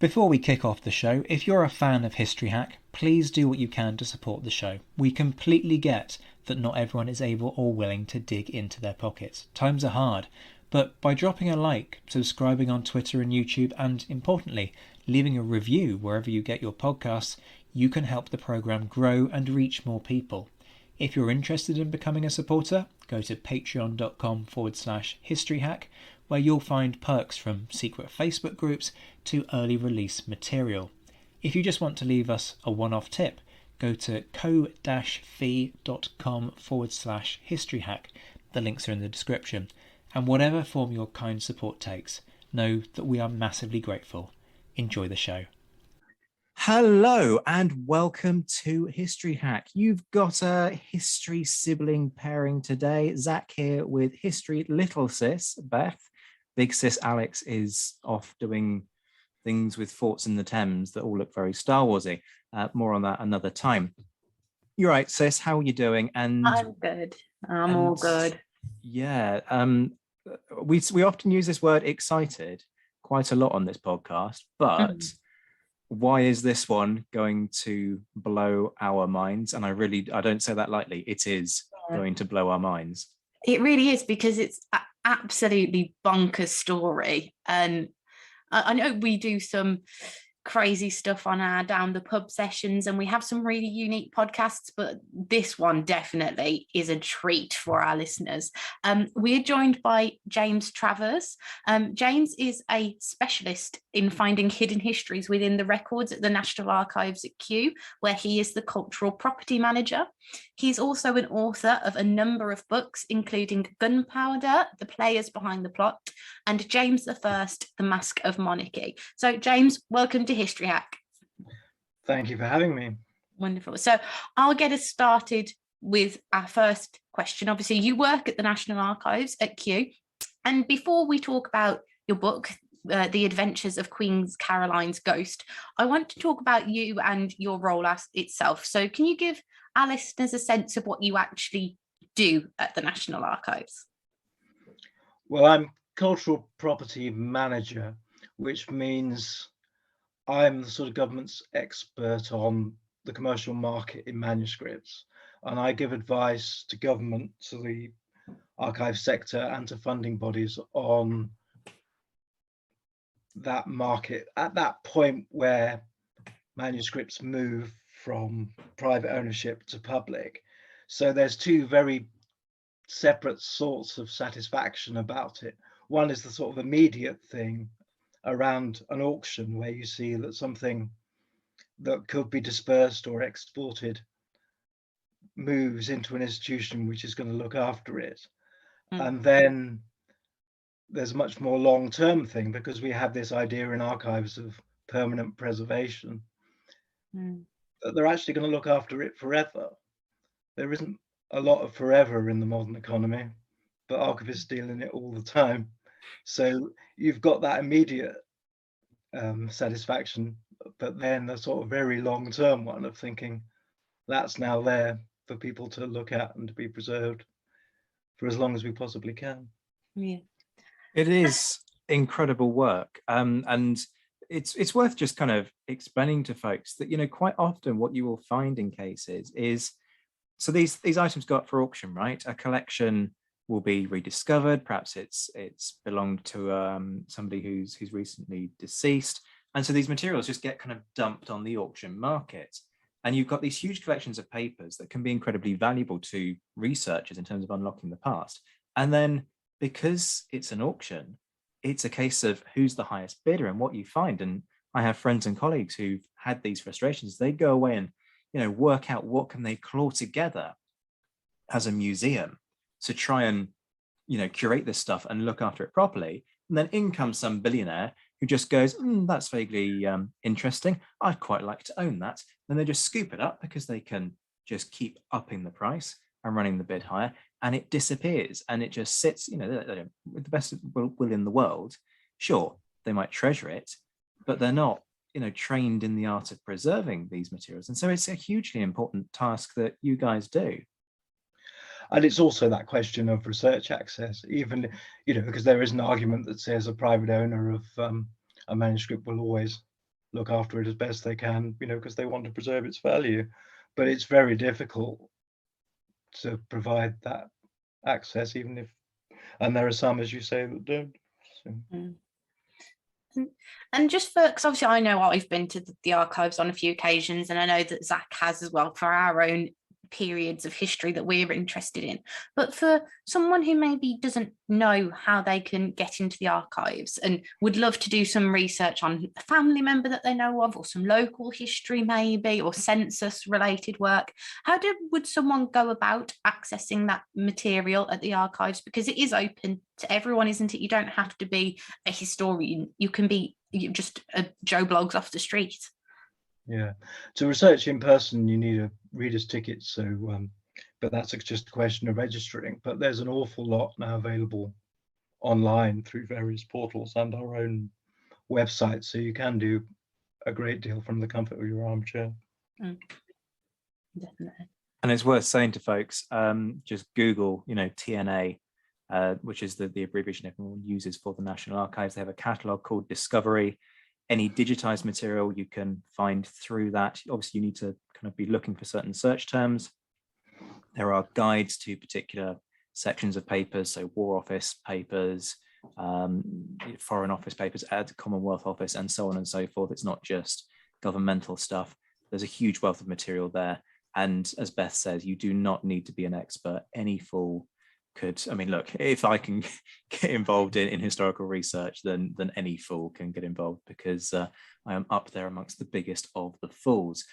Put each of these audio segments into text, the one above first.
Before we kick off the show, if you're a fan of History Hack, please do what you can to support the show. We completely get that not everyone is able or willing to dig into their pockets. Times are hard, but by dropping a like, subscribing on Twitter and YouTube, and importantly, leaving a review wherever you get your podcasts, you can help the programme grow and reach more people. If you're interested in becoming a supporter, go to patreon.com/historyhack, where you'll find perks from secret Facebook groups to early release material. If you just want to leave us a one-off tip, go to ko-fi.com/historyhack. The links are in the description. And whatever form your kind support takes, know that we are massively grateful. Enjoy the show. Hello and welcome to History Hack. You've got a history sibling pairing today. Zach here with history little sis, Beth. Big sis Alex is off doing things with forts in the Thames that all look very Star Warsy. More on that another time. You're right, sis. How are you doing? And I'm good. I'm all good. Yeah. We often use this word excited quite a lot on this podcast, but why is this one going to blow our minds? And I don't say that lightly. It is going to blow our minds. It really is, because it's an absolutely bonkers story. And I know we do some crazy stuff on our down the pub sessions, and we have some really unique podcasts, but this one definitely is a treat for our listeners. We are joined by James Travers. James is a specialist in finding hidden histories within the records at the National Archives at Kew, where he is the cultural property manager. He's also an author of a number of books, including Gunpowder, The Players Behind the Plot, and James I, The Mask of Monarchy. So, James, welcome to History Hack. Thank you for having me. Wonderful. So I'll get us started with our first question. Obviously, you work at the National Archives at Kew. And before we talk about your book, The Adventures of Queen Caroline's Ghost, I want to talk about you and your role as itself. So can you give our listeners a sense of what you actually do at the National Archives? Well, I'm cultural property manager, which means I'm the sort of government's expert on the commercial market in manuscripts, and I give advice to government, to the archive sector, and to funding bodies on that market at that point where manuscripts move from private ownership to public. So there's two very separate sorts of satisfaction about it. One is the sort of immediate thing around an auction, where you see that something that could be dispersed or exported moves into an institution which is going to look after it. And then there's a much more long-term thing, because we have this idea in archives of permanent preservation, that they're actually going to look after it forever. There isn't a lot of forever in the modern economy, but archivists deal in it all the time. So you've got that immediate satisfaction, but then the sort of very long-term one of thinking that's now there for people to look at and to be preserved for as long as we possibly can. Yeah, it is incredible work, and it's worth just kind of explaining to folks that, you know, quite often what you will find in cases is, so these items go up for auction, right? A collection will be rediscovered. Perhaps it's belonged to somebody who's recently deceased, and so these materials just get kind of dumped on the auction market. And you've got these huge collections of papers that can be incredibly valuable to researchers in terms of unlocking the past. And then because it's an auction, it's a case of who's the highest bidder and what you find. And I have friends and colleagues who've had these frustrations. They go away and, you know, work out what can they claw together as a museum to try and, you know, curate this stuff and look after it properly. And then in comes some billionaire who just goes, that's vaguely interesting. I'd quite like to own that. Then they just scoop it up because they can just keep upping the price and running the bid higher, and it disappears and it just sits, you know, with the best will in the world. Sure, they might treasure it, but they're not, you know, trained in the art of preserving these materials. And so it's a hugely important task that you guys do. And it's also that question of research access, even, you know, because there is an argument that says a private owner of a manuscript will always look after it as best they can, because they want to preserve its value. But it's very difficult to provide that access, and there are some, as you say, that don't. So. And just for, because obviously I know I've been to the archives on a few occasions, and I know that Zach has as well, for our own periods of history that we're interested in. But for someone who maybe doesn't know how they can get into the archives and would love to do some research on a family member that they know of, or some local history maybe, or census related work, would someone go about accessing that material at the archives? Because it is open to everyone, isn't it? You don't have to be a historian. You can be just a Joe Blogs off the street. Yeah, to research in person, you need a reader's ticket. So, but that's just a question of registering. But there's an awful lot now available online through various portals and our own website. So you can do a great deal from the comfort of your armchair. Definitely. And it's worth saying to folks, just Google, TNA, which is the abbreviation everyone uses for the National Archives. They have a catalogue called Discovery. Any digitized material you can find through that. Obviously, you need to kind of be looking for certain search terms. There are guides to particular sections of papers, so War Office papers, Foreign Office papers, Commonwealth Office, and so on and so forth. It's not just governmental stuff. There's a huge wealth of material there. And as Beth says, you do not need to be an expert. Any fool could. I mean, look, if I can get involved in historical research, then any fool can get involved, because I am up there amongst the biggest of the fools.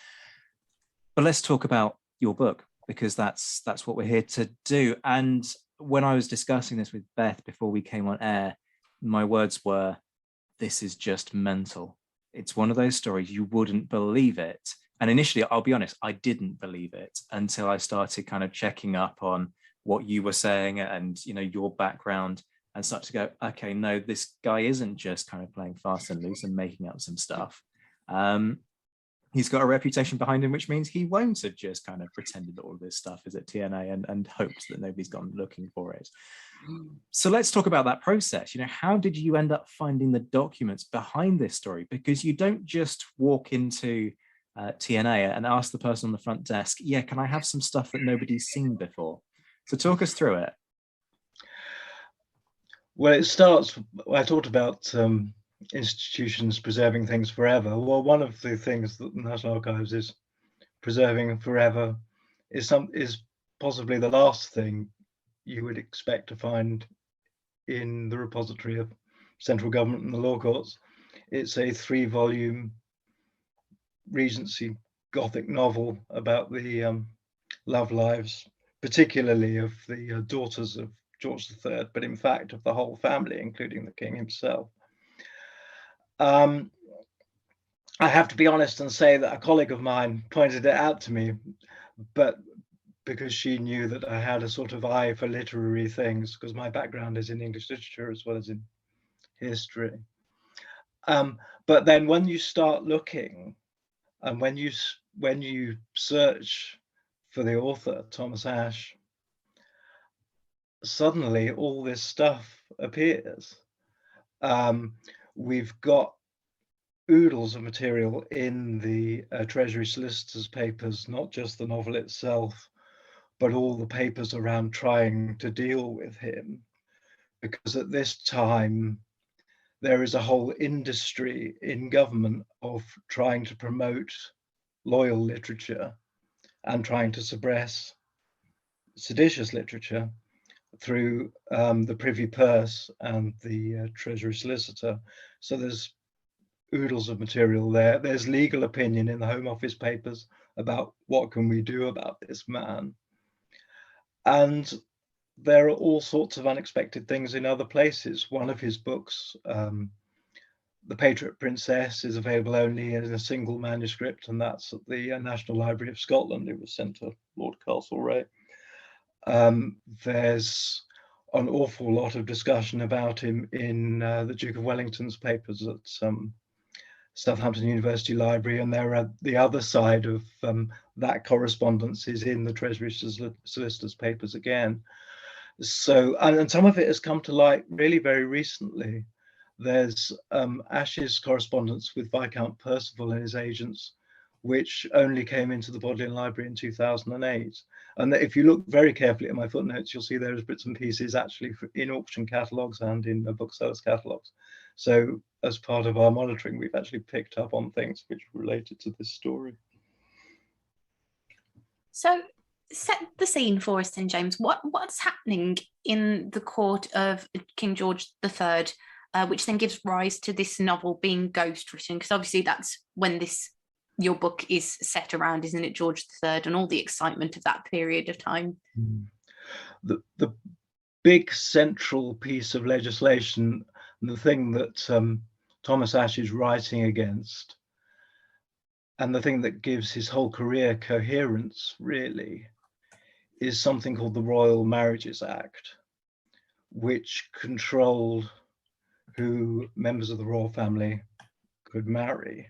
But let's talk about your book, because that's what we're here to do. And when I was discussing this with Beth before we came on air, my words were, this is just mental. It's one of those stories you wouldn't believe it. And initially, I'll be honest, I didn't believe it until I started kind of checking up on what you were saying and your background, and start to go, okay, no, this guy isn't just kind of playing fast and loose and making up some stuff. He's got a reputation behind him, which means he won't have just kind of pretended that all of this stuff is at TNA and hoped that nobody's gone looking for it. So let's talk about that process. How did you end up finding the documents behind this story? Because you don't just walk into TNA and ask the person on the front desk, yeah, can I have some stuff that nobody's seen before? So talk us through it. Well, it starts, I talked about institutions preserving things forever. Well, one of the things that the National Archives is preserving forever is possibly the last thing you would expect to find in the repository of central government and the law courts. It's a 3-volume Regency Gothic novel about the love lives, particularly of the daughters of George III, but in fact of the whole family, including the king himself. I have to be honest and say that a colleague of mine pointed it out to me, but because she knew that I had a sort of eye for literary things, because my background is in English literature as well as in history. But then when you start looking, and when you search for the author, Thomas Ashe, suddenly all this stuff appears. We've got oodles of material in the Treasury Solicitor's papers, not just the novel itself, but all the papers around trying to deal with him. Because at this time, there is a whole industry in government of trying to promote loyal literature and trying to suppress seditious literature through the Privy Purse and the Treasury Solicitor. So there's oodles of material there. There's legal opinion in the Home Office papers about what can we do about this man. And there are all sorts of unexpected things in other places. One of his books, The Patriot Princess, is available only in a single manuscript, and that's at the National Library of Scotland. It was sent to Lord Castlereagh. There's an awful lot of discussion about him in the Duke of Wellington's papers at Southampton University Library, and there are the other side of that correspondence is in the Treasury Solicitor's papers again. So, and some of it has come to light really very recently. there's Ash's correspondence with Viscount Percival and his agents, which only came into the Bodleian Library in 2008. And if you look very carefully at my footnotes, you'll see there's bits and pieces actually in auction catalogues and in booksellers' catalogues. So as part of our monitoring, we've actually picked up on things which related to this story. So set the scene for us then, James. What's happening in the court of King George III, which then gives rise to this novel being ghost written? Because obviously that's when your book is set around, isn't it, George III, and all the excitement of that period of time. The big central piece of legislation, the thing that Thomas Ashe is writing against, and the thing that gives his whole career coherence, really, is something called the Royal Marriages Act, which controlled who members of the royal family could marry.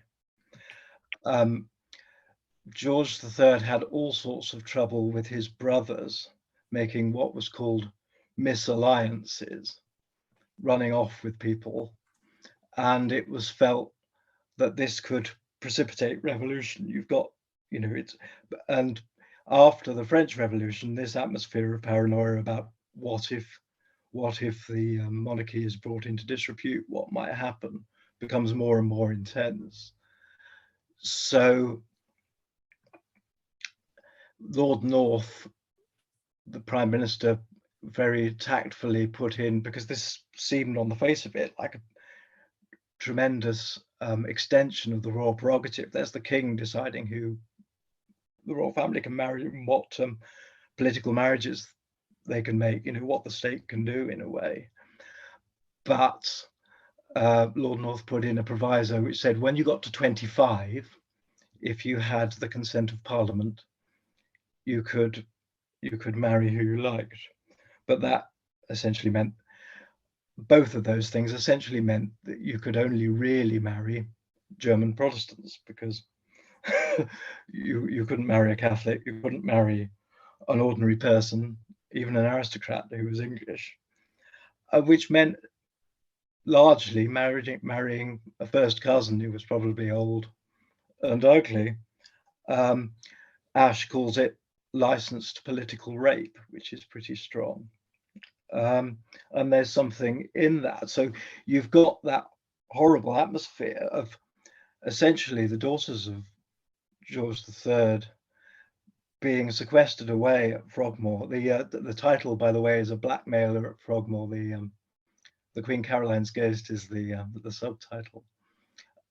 George III had all sorts of trouble with his brothers making what was called misalliances, running off with people, and it was felt that this could precipitate revolution. You've got, and after the French Revolution, this atmosphere of paranoia about what if the monarchy is brought into disrepute, what might happen, becomes more and more intense. So Lord North, the Prime Minister, very tactfully put in, because this seemed on the face of it like a tremendous extension of the royal prerogative. There's the king deciding who the royal family can marry and what political marriages they can make, what the state can do in a way. But Lord North put in a proviso which said when you got to 25, if you had the consent of Parliament, you could marry who you liked. But that essentially meant, both of those things essentially meant that you could only really marry German Protestants, because you couldn't marry a Catholic, you couldn't marry an ordinary person, even an aristocrat who was English, which meant largely marrying a first cousin who was probably old and ugly. Ashe calls it licensed political rape, which is pretty strong. And there's something in that. So you've got that horrible atmosphere of essentially the daughters of George III being sequestered away at Frogmore. The title, by the way, is A Blackmailer at Frogmore. The Queen Caroline's Ghost is the subtitle.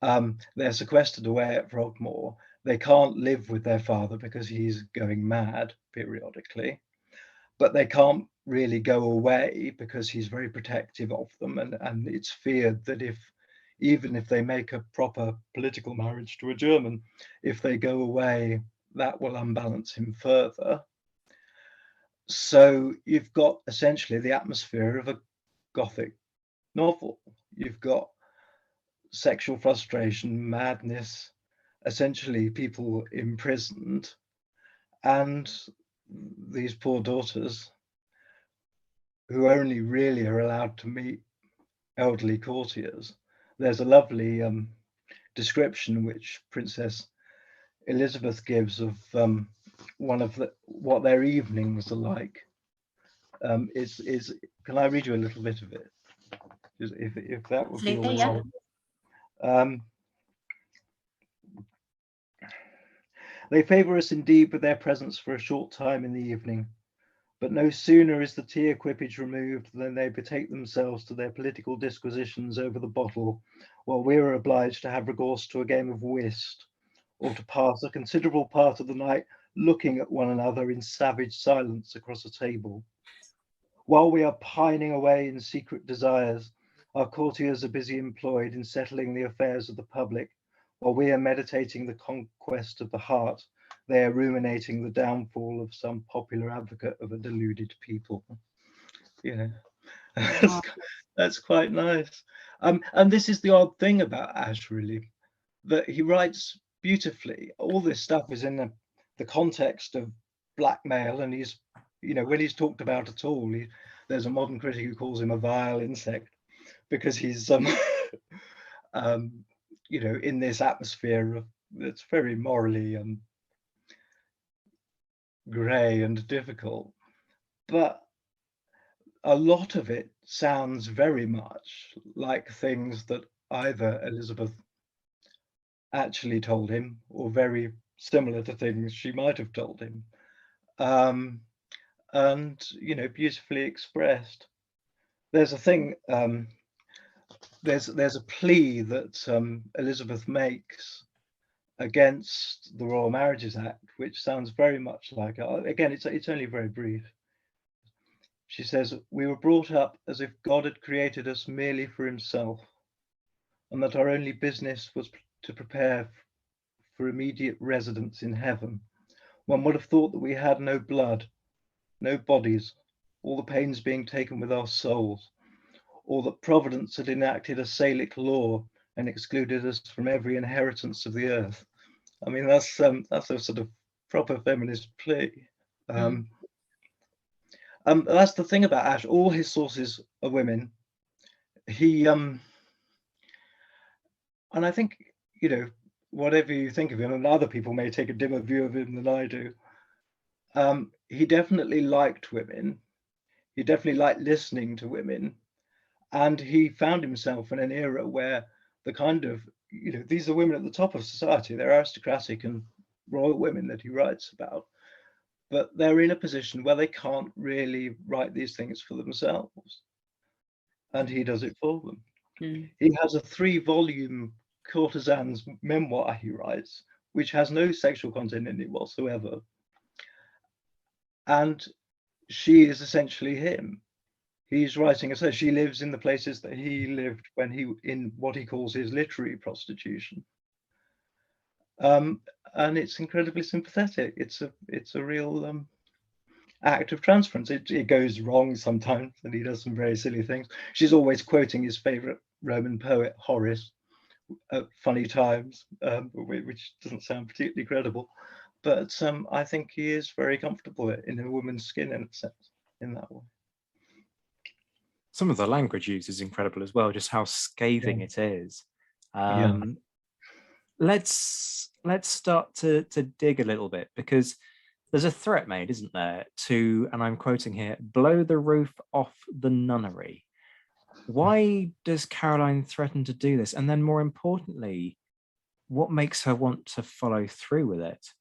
They're sequestered away at Frogmore. They can't live with their father because he's going mad periodically, but they can't really go away because he's very protective of them, and it's feared that even if they make a proper political marriage to a German, if they go away, that will unbalance him further. So you've got essentially the atmosphere of a Gothic novel. You've got sexual frustration, madness, essentially people imprisoned, and these poor daughters who only really are allowed to meet elderly courtiers. There's a lovely description which Princess Elizabeth gives of what their evenings are like. Can I read you a little bit of it? If that would be all right. Yeah. They favour us indeed with their presence for a short time in the evening, but no sooner is the tea equipage removed than they betake themselves to their political disquisitions over the bottle, while we are obliged to have recourse to a game of whist, or to pass a considerable part of the night looking at one another in savage silence across a table. While we are pining away in secret desires, our courtiers are busy employed in settling the affairs of the public. While we are meditating the conquest of the heart, they are ruminating the downfall of some popular advocate of a deluded people. That's quite nice. And this is the odd thing about Ashe, really, that he writes beautifully. All this stuff is in the context of blackmail, and he's, when he's talked about at all, there's a modern critic who calls him a vile insect, because he's you know, in this atmosphere of that's very morally grey and difficult. But a lot of it sounds very much like things that either Elizabeth actually told him or very similar to things she might have told him. And, you know, beautifully expressed. There's a thing, there's a plea that Elizabeth makes against the Royal Marriages Act, which sounds very much like, again, it's only very brief. She says, "We were brought up as if God had created us merely for himself, and that our only business was to prepare for immediate residence in heaven. One would have thought that we had no blood, no bodies, all the pains being taken with our souls, or that Providence had enacted a Salic law and excluded us from every inheritance of the earth." I mean, that's a sort of proper feminist plea. That's the thing about Ash. All his sources are women. He and I think, you know, whatever you think of him, and other people may take a dimmer view of him than I do, he definitely liked women. He definitely liked listening to women, and he found himself in an era where the kind of, you know, these are women at the top of society. They're aristocratic and royal women that he writes about, but they're in a position where they can't really write these things for themselves, and he does it for them. He has a 3-volume courtesan's memoir he writes, which has no sexual content in it whatsoever, and she is essentially him. He's writing, so she lives in the places that he lived when he, in what he calls his literary prostitution. And it's incredibly sympathetic. It's a real act of transference. It goes wrong sometimes, and he does some very silly things. She's always quoting his favorite Roman poet Horace at funny times, which doesn't sound particularly credible. But I think he is very comfortable in a woman's skin, in a sense, in that way. Some of the language used is incredible as well, just how scathing it is. Let's start to dig a little bit, because there's a threat made, isn't there, to, and I'm quoting here, blow the roof off the nunnery. Why does Caroline threaten to do this? And then more importantly, what makes her want to follow through with it?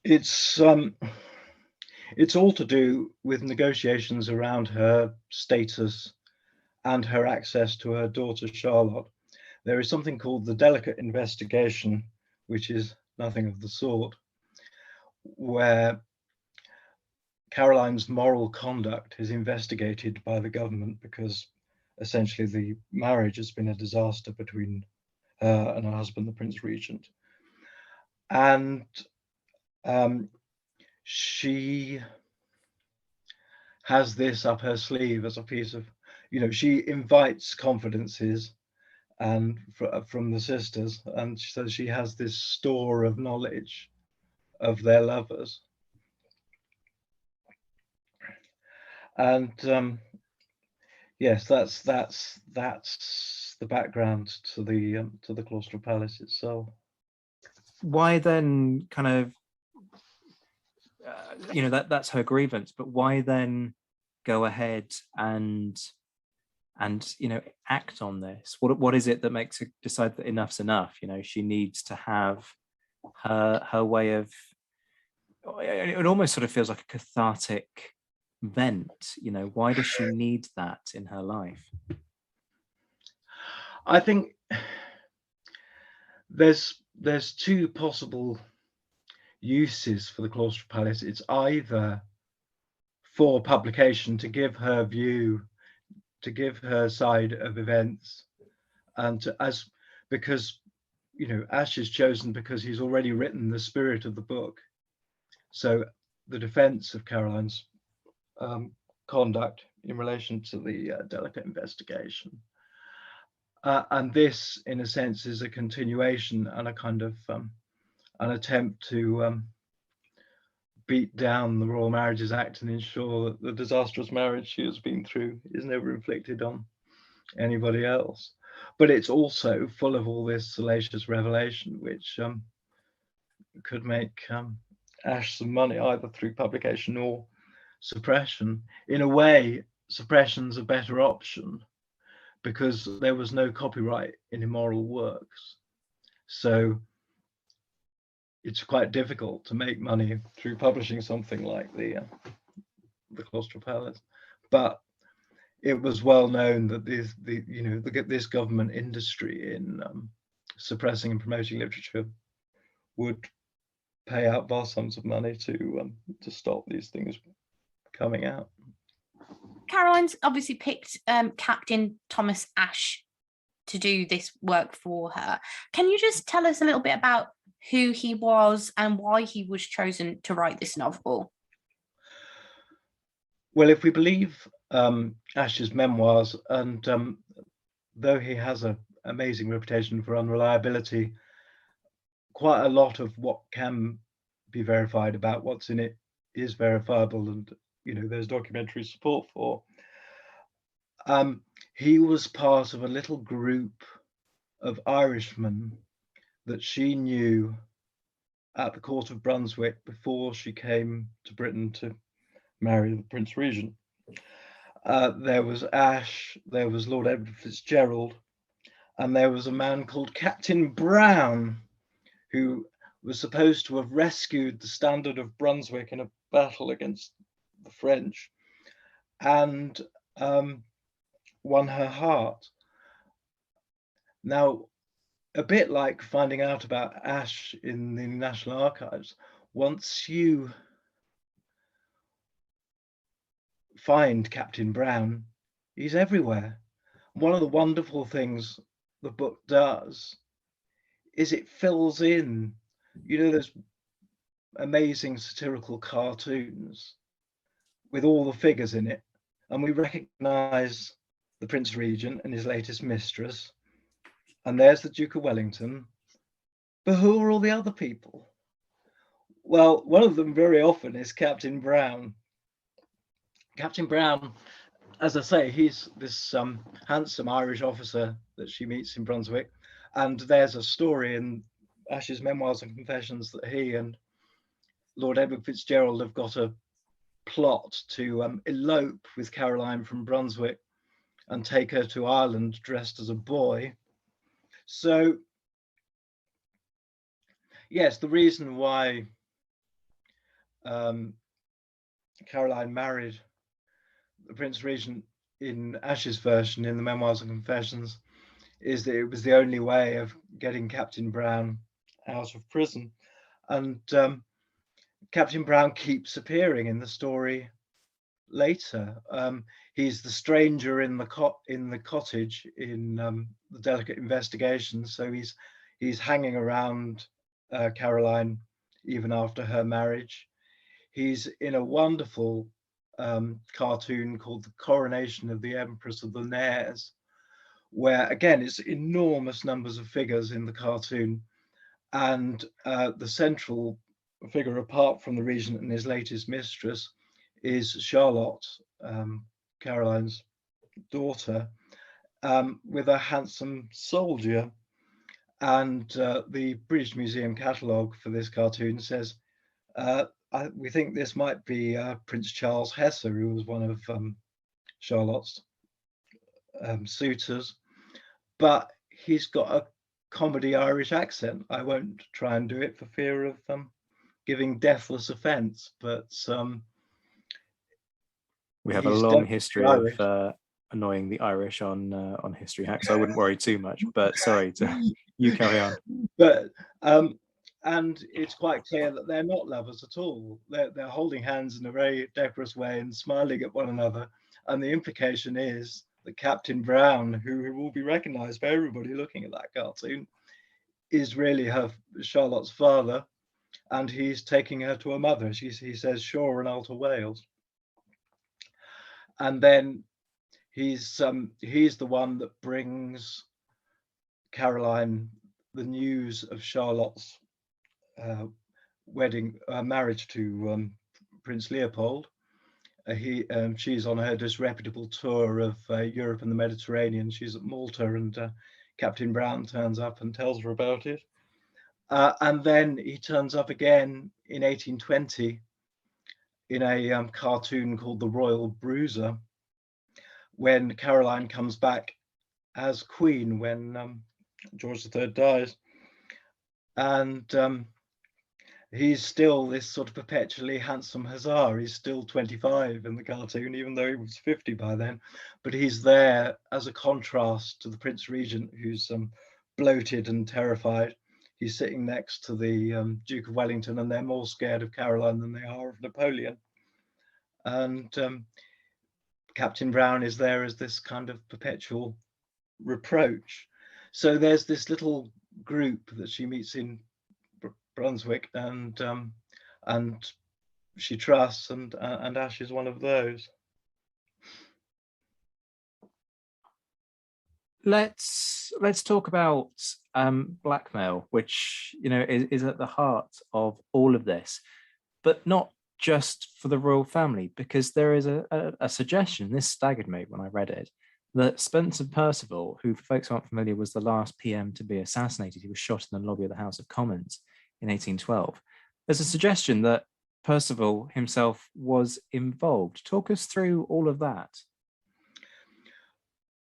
It's all to do with negotiations around her status and her access to her daughter Charlotte. There is something called the delicate investigation, which is nothing of the sort, where Caroline's moral conduct is investigated by the government because essentially the marriage has been a disaster between her and her husband, the Prince Regent. And she has this up her sleeve as a piece of, you know, she invites confidences and from the sisters, and so she has this store of knowledge of their lovers. And yes, that's the background to the Claustral Palace itself. Why then kind of, you know, that's her grievance, but why then go ahead and you know, act on this? What is it that makes her decide that enough's enough? You know, she needs to have her way of, it almost sort of feels like a cathartic vent. You know, why does she need that in her life? I think there's 2 possible uses for the Claustral Palace. It's either for publication, to give her view, to give her side of events, and because, you know, Ash is chosen because he's already written the spirit of the book. So the defense of Caroline's conduct in relation to the delicate investigation. And this, in a sense, is a continuation and a kind of an attempt to beat down the Royal Marriages Act and ensure that the disastrous marriage she has been through is never inflicted on anybody else. But it's also full of all this salacious revelation, which could make Ash some money either through publication or suppression. In a way, suppression's a better option because there was no copyright in immoral works. So it's quite difficult to make money through publishing something like the Claustral Palace. But it was well known that this government industry in suppressing and promoting literature would pay out vast sums of money to stop these things coming out. Caroline's obviously picked Captain Thomas Ashe to do this work for her. Can you just tell us a little bit about who he was and why he was chosen to write this novel? Well, if we believe Ashe's memoirs, and though he has an amazing reputation for unreliability, quite a lot of what can be verified about what's in it is verifiable, and there's documentary support for. He was part of a little group of Irishmen that she knew at the court of Brunswick before she came to Britain to marry the Prince Regent. There was Ashe, there was Lord Edward Fitzgerald, and there was a man called Captain Brown, who was supposed to have rescued the Standard of Brunswick in a battle against the French and won her heart. Now, a bit like finding out about Ashe in the National Archives, once you find Captain Brown, he's everywhere. One of the wonderful things the book does is it fills in, those amazing satirical cartoons with all the figures in it, and we recognize the Prince Regent and his latest mistress, and there's the Duke of Wellington, but who are all the other people? Well, one of them very often is Captain Brown. Captain Brown, as I say, he's this handsome Irish officer that she meets in Brunswick, and there's a story in Ashe's Memoirs and Confessions that he and Lord Edward Fitzgerald have got a plot to elope with Caroline from Brunswick and take her to Ireland dressed as a boy. So, yes, the reason why Caroline married the Prince Regent in Ashe's version in the Memoirs and Confessions is that it was the only way of getting Captain Brown out of prison. And Captain Brown keeps appearing in the story later. He's the stranger in the cottage in the Delicate Investigation. So he's hanging around Caroline even after her marriage. He's in a wonderful cartoon called The Coronation of the Empress of the Nares, where again it's enormous numbers of figures in the cartoon, and the central figure, apart from the regent and his latest mistress, is Charlotte, Caroline's daughter, with a handsome soldier. And the British Museum catalogue for this cartoon says, we think this might be Prince Charles Hesse, who was one of Charlotte's suitors, but he's got a comedy Irish accent. I won't try and do it for fear of giving deathless offence, but we have a long history of annoying the Irish on History Hack, so I wouldn't worry too much. But sorry, you carry on. But and it's quite clear that they're not lovers at all. They're holding hands in a very decorous way and smiling at one another. And the implication is that Captain Brown, who will be recognised by everybody looking at that cartoon, is really Charlotte's father, and he's taking her to her mother. He says Shaw and Alta Wales. And then he's the one that brings Caroline the news of Charlotte's marriage to Prince Leopold, she's on her disreputable tour of Europe and the Mediterranean. She's at Malta, and Captain Brown turns up and tells her about it. And then he turns up again in 1820 in a cartoon called The Royal Bruiser, when Caroline comes back as queen when George III dies. And he's still this sort of perpetually handsome hussar. He's still 25 in the cartoon, even though he was 50 by then. But he's there as a contrast to the Prince Regent, who's bloated and terrified. He's sitting next to the Duke of Wellington, and they're more scared of Caroline than they are of Napoleon. And Captain Brown is there as this kind of perpetual reproach. So there's this little group that she meets in Brunswick, and she trusts, and Ash is one of those. Let's talk about blackmail, which is at the heart of all of this, but not just for the royal family, because there is a suggestion. This staggered me when I read it, that Spencer Perceval, who, for folks who aren't familiar, was the last PM to be assassinated. He was shot in the lobby of the House of Commons in 1812. There's a suggestion that Perceval himself was involved. Talk us through all of that.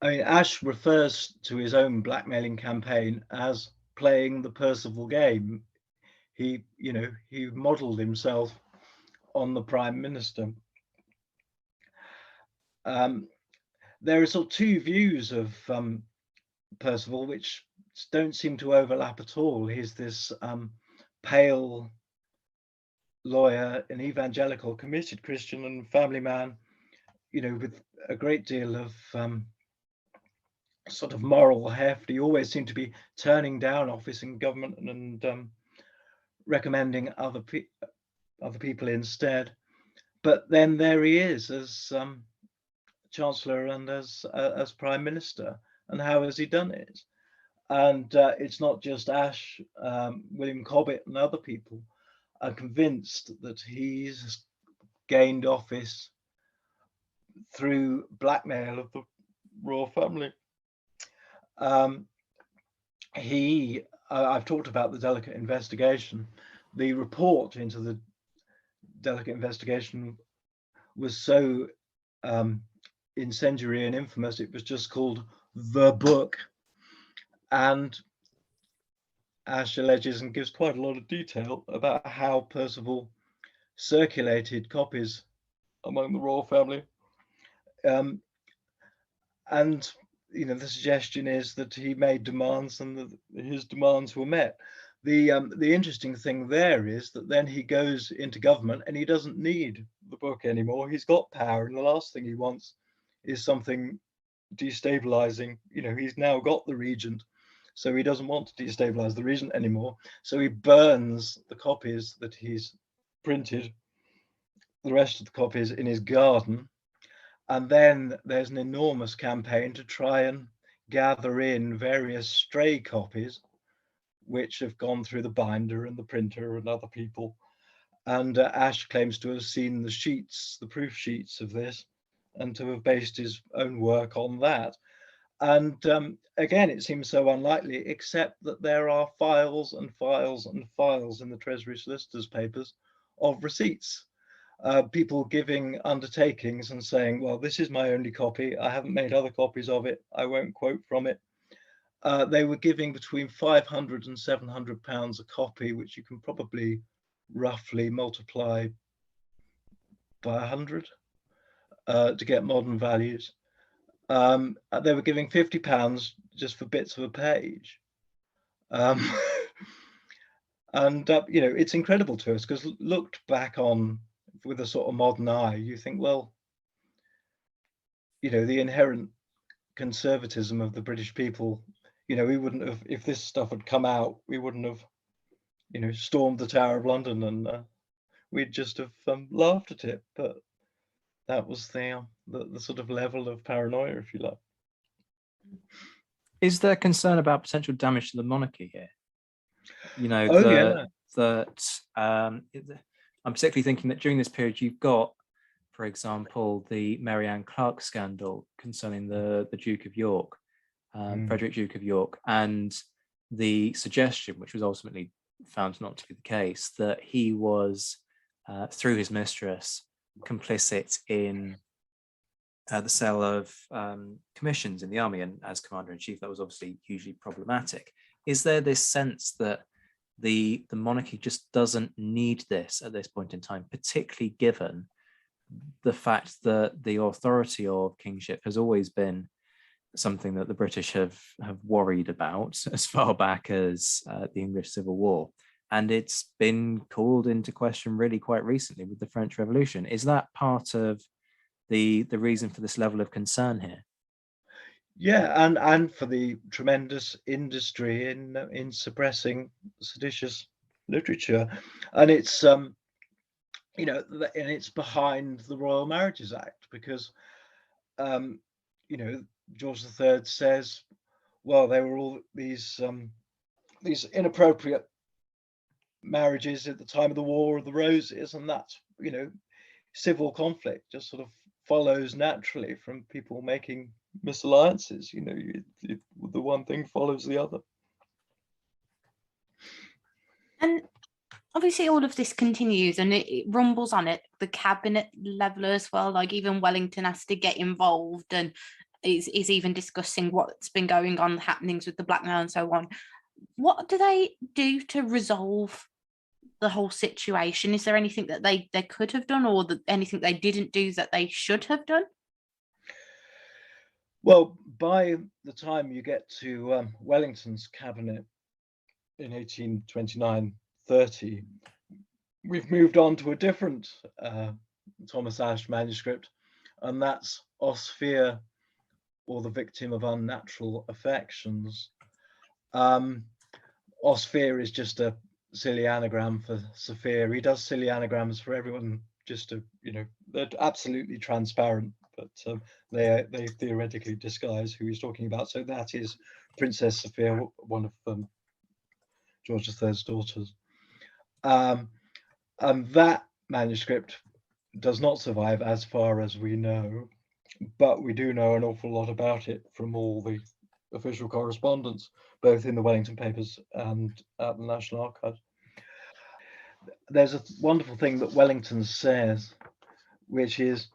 I mean, Ash refers to his own blackmailing campaign as playing the Perceval game. He modelled himself on the Prime Minister. There are sort of two views of Perceval which don't seem to overlap at all. He's this pale lawyer, an evangelical, committed Christian and family man, with a great deal of sort of moral heft. He always seemed to be turning down office in government and recommending other people instead. But then there he is as Chancellor and as Prime Minister. And how has he done it? And it's not just Ash. William Cobbett and other people are convinced that he's gained office through blackmail of the royal family. I've talked about the delicate investigation. The report into the delicate investigation was so incendiary and infamous, it was just called The Book. And Ash alleges and gives quite a lot of detail about how Perceval circulated copies among the royal family. And the suggestion is that he made demands and that his demands were met. The interesting thing there is that then he goes into government and he doesn't need the book anymore. He's got power, and the last thing he wants is something destabilizing. He's now got the regent, so he doesn't want to destabilize the regent anymore. So he burns the copies that he's printed, the rest of the copies in his garden. And then there's an enormous campaign to try and gather in various stray copies which have gone through the binder and the printer and other people. And Ash claims to have seen the sheets, the proof sheets of this, and to have based his own work on that. And again, it seems so unlikely, except that there are files and files and files in the Treasury Solicitors' papers of receipts. People giving undertakings and saying, well, this is my only copy. I haven't made other copies of it. I won't quote from it. They were giving between £500 and £700 a copy, which you can probably roughly multiply by 100 to get modern values. They were giving £50 just for bits of a page. And it's incredible to us, because looked back on with a sort of modern eye, you think, well, the inherent conservatism of the British people, we wouldn't have, if this stuff had come out, we wouldn't have, stormed the Tower of London, and we'd just have laughed at it. But that was the sort of level of paranoia, if you like. Is there concern about potential damage to the monarchy here? I'm particularly thinking that during this period, you've got for example, the Mary Ann Clark scandal concerning the Duke of York, Frederick Duke of York, and the suggestion, which was ultimately found not to be the case, that he was, through his mistress, complicit in the sale of commissions in the army, and as commander-in-chief, that was obviously hugely problematic. Is there this sense that the monarchy just doesn't need this at this point in time, particularly given the fact that the authority of kingship has always been something that the British have worried about as far back as the English Civil War, and it's been called into question really quite recently with the French Revolution? Is that part of the reason for this level of concern here? Yeah, and for the tremendous industry in suppressing seditious literature, and it's you know, and it's behind the Royal Marriages Act, because you know, George III says, well, there were all these inappropriate marriages at the time of the War of the Roses, and that's, you know, civil conflict just sort of follows naturally from people making misalliances. You know, the one thing follows the other. And obviously all of this continues, and it rumbles on at the cabinet level as well. Like even Wellington has to get involved, and is even discussing what's been going on, happenings with the Blackmailer and so on. What do they do to resolve the whole situation? Is there anything that they could have done, or anything they didn't do that they should have done? Well, by the time you get to Wellington's cabinet in 1829-30, we've moved on to a different Thomas Ashe manuscript, and that's Osphir, or the Victim of Unnatural Affections. Osphir is just a silly anagram for Sophia. He does silly anagrams for everyone, just to, you know, they're absolutely transparent, but they theoretically disguise who he's talking about. So that is Princess Sophia, one of George III's daughters. And that manuscript does not survive as far as we know, but we do know an awful lot about it from all the official correspondence, both in the Wellington papers and at the National Archives. There's a wonderful thing that Wellington says, which is,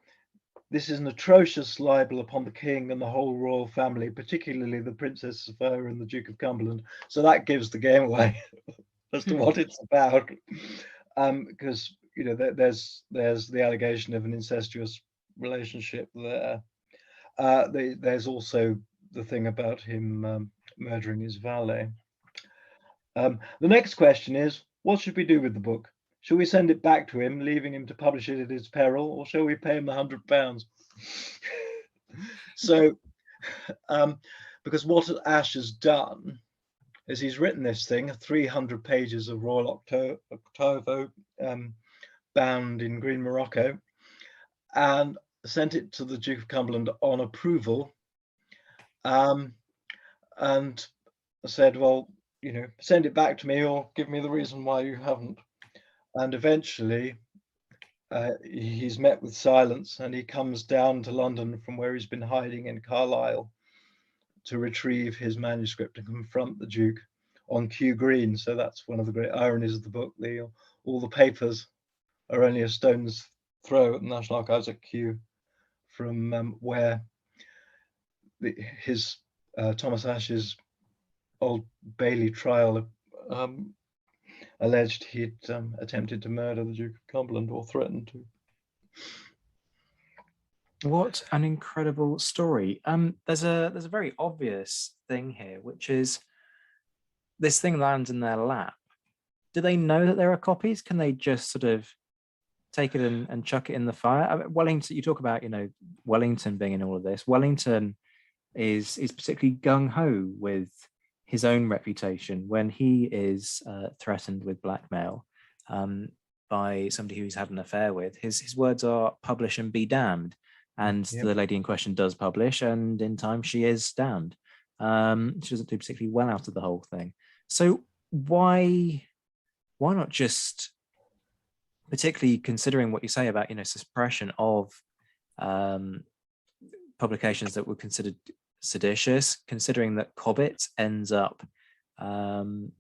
this is an atrocious libel upon the king and the whole royal family, particularly the Princess Sophia and the Duke of Cumberland. So that gives the game away as to what it's about, because, you know, there's the allegation of an incestuous relationship there. There's also the thing about him murdering his valet. The next question is, what should we do with the book? Shall we send it back to him, leaving him to publish it at his peril, or shall we pay him the £100? So, because what Ashe has done is he's written this thing, 300 pages of Royal Octavo, bound in green Morocco, and sent it to the Duke of Cumberland on approval, and said, well, you know, send it back to me or give me the reason why you haven't. And eventually he's met with silence, and he comes down to London from where he's been hiding in Carlisle to retrieve his manuscript and confront the Duke on Kew Green. So that's one of the great ironies of the book. All the papers are only a stone's throw at the National Archives at Kew from where his Thomas Ashe's Old Bailey trial alleged he'd attempted to murder the Duke of Cumberland, or threatened to. What an incredible story. There's a very obvious thing here, which is this thing lands in their lap. Do they know that there are copies? Can they just sort of take it and chuck it in the fire? Wellington, you talk about, you know, Wellington being in all of this. Wellington is particularly gung-ho with his own reputation when he is threatened with blackmail by somebody who he's had an affair with. His words are, publish and be damned. And the lady in question does publish, and in time she is damned. She doesn't do particularly well out of the whole thing. So why not just particularly considering what you say about, suppression of publications that were considered seditious, considering that Cobbett ends up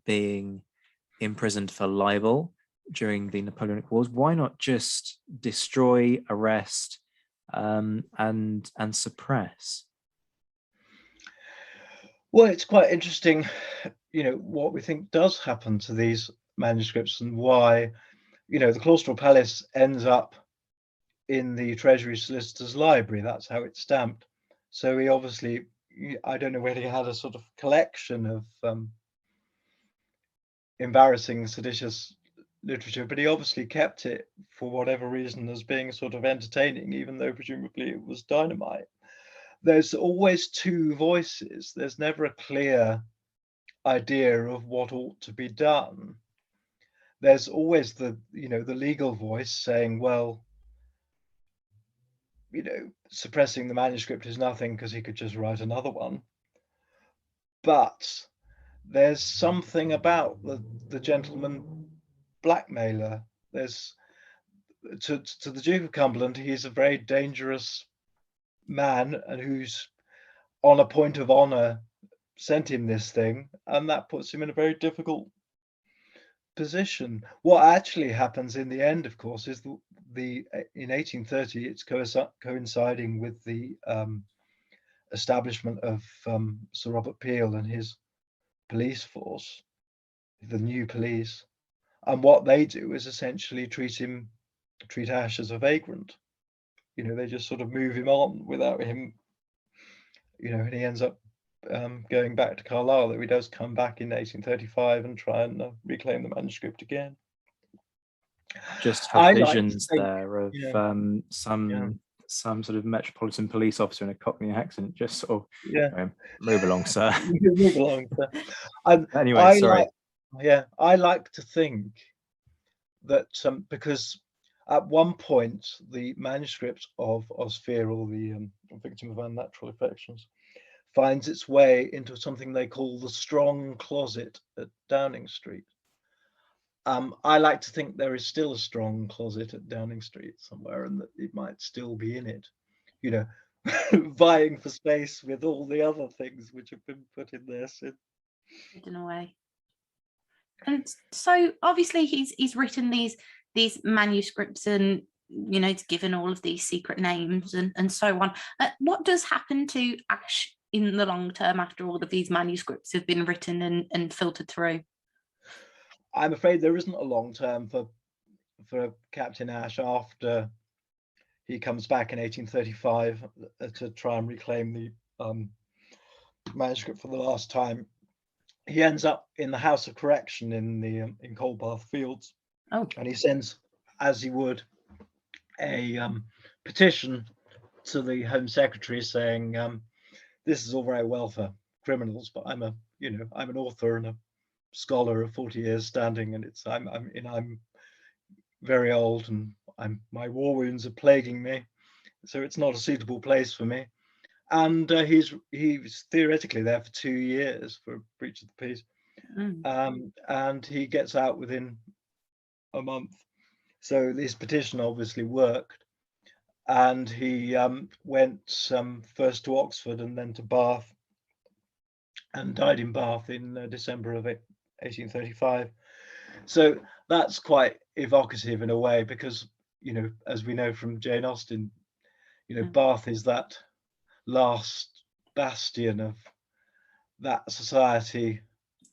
being imprisoned for libel during the Napoleonic Wars. Why not just destroy, arrest, and suppress? Well, it's quite interesting, what we think does happen to these manuscripts and why, the Claustral Palace ends up in the Treasury Solicitor's Library. That's how it's stamped. So he obviously, I don't know whether he had a sort of collection of embarrassing, seditious literature, but he obviously kept it for whatever reason as being sort of entertaining, even though presumably it was dynamite. There's always two voices. There's never a clear idea of what ought to be done. There's always the legal voice saying, well, suppressing the manuscript is nothing because he could just write another one. But there's something about the gentleman Blackmailer. There's to the Duke of Cumberland, he's a very dangerous man and who's on a point of honor sent him this thing, and that puts him in a very difficult position. What actually happens in the end, of course, is the in 1830 it's coinciding with the establishment of Sir Robert Peel and his police force, the new police, and what they do is essentially treat Ash as a vagrant. They just sort of move him on without him, and he ends up going back to Carlisle, though he does come back in 1835 and try and reclaim the manuscript again. Just have visions like there of some sort of Metropolitan Police officer in a Cockney accent, just sort of move along, sir. Move along, sir. Anyway, sorry. I like to think that because at one point the manuscript of Osphir, or the Victim of Unnatural Affections, finds its way into something they call the Strong Closet at Downing Street. I like to think there is still a strong closet at Downing Street somewhere, and that it might still be in it, vying for space with all the other things which have been put in there since. Hidden away. And so obviously he's written these manuscripts, and it's given all of these secret names and so on. What does happen to Ash in the long term after all of these manuscripts have been written and filtered through? I'm afraid there isn't a long term for Captain Ash after he comes back in 1835 to try and reclaim the manuscript for the last time. He ends up in the House of Correction in Coldbath Fields. Oh. And he sends, as he would, a petition to the Home Secretary saying, this is all very well for criminals, but I'm an author and a scholar of 40 years standing, and I'm very old, and my war wounds are plaguing me, so it's not a suitable place for me. And he was theoretically there for 2 years for a breach of the peace, and he gets out within a month. So this petition obviously worked, and he went first to Oxford and then to Bath, and died in Bath in December of 1835. So that's quite evocative in a way, because as we know from Jane Austen, Bath is that last bastion of that society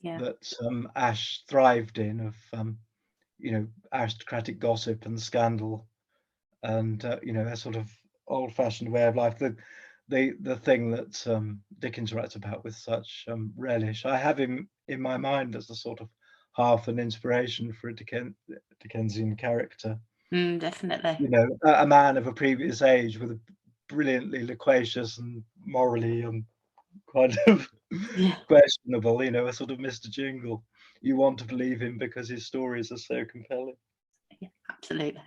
that Ash thrived in, of aristocratic gossip and scandal, and a sort of old-fashioned way of life. The thing that Dickens writes about with such relish. I have him in my mind as a sort of half an inspiration for a Dickensian character. Definitely. A man of a previous age with a brilliantly loquacious and morally kind of questionable, a sort of Mr. Jingle. You want to believe him because his stories are so compelling. Yeah, absolutely.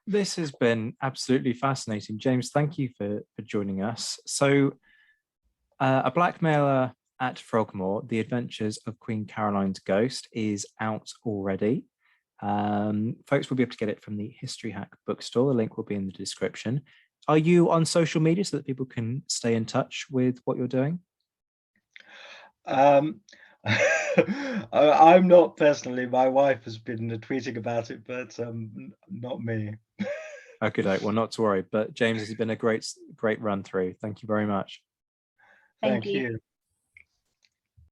This has been absolutely fascinating. James, thank you for joining us. So, A Blackmailer at Frogmore, The Adventures of Queen Caroline's Ghost, is out already. Folks will be able to get it from the History Hack bookstore. The link will be in the description. Are you on social media so that people can stay in touch with what you're doing? I'm not personally. My wife has been tweeting about it, but not me. Okay, well, not to worry. But James, this has been a great run through. Thank you very much. Thank Thank you. you.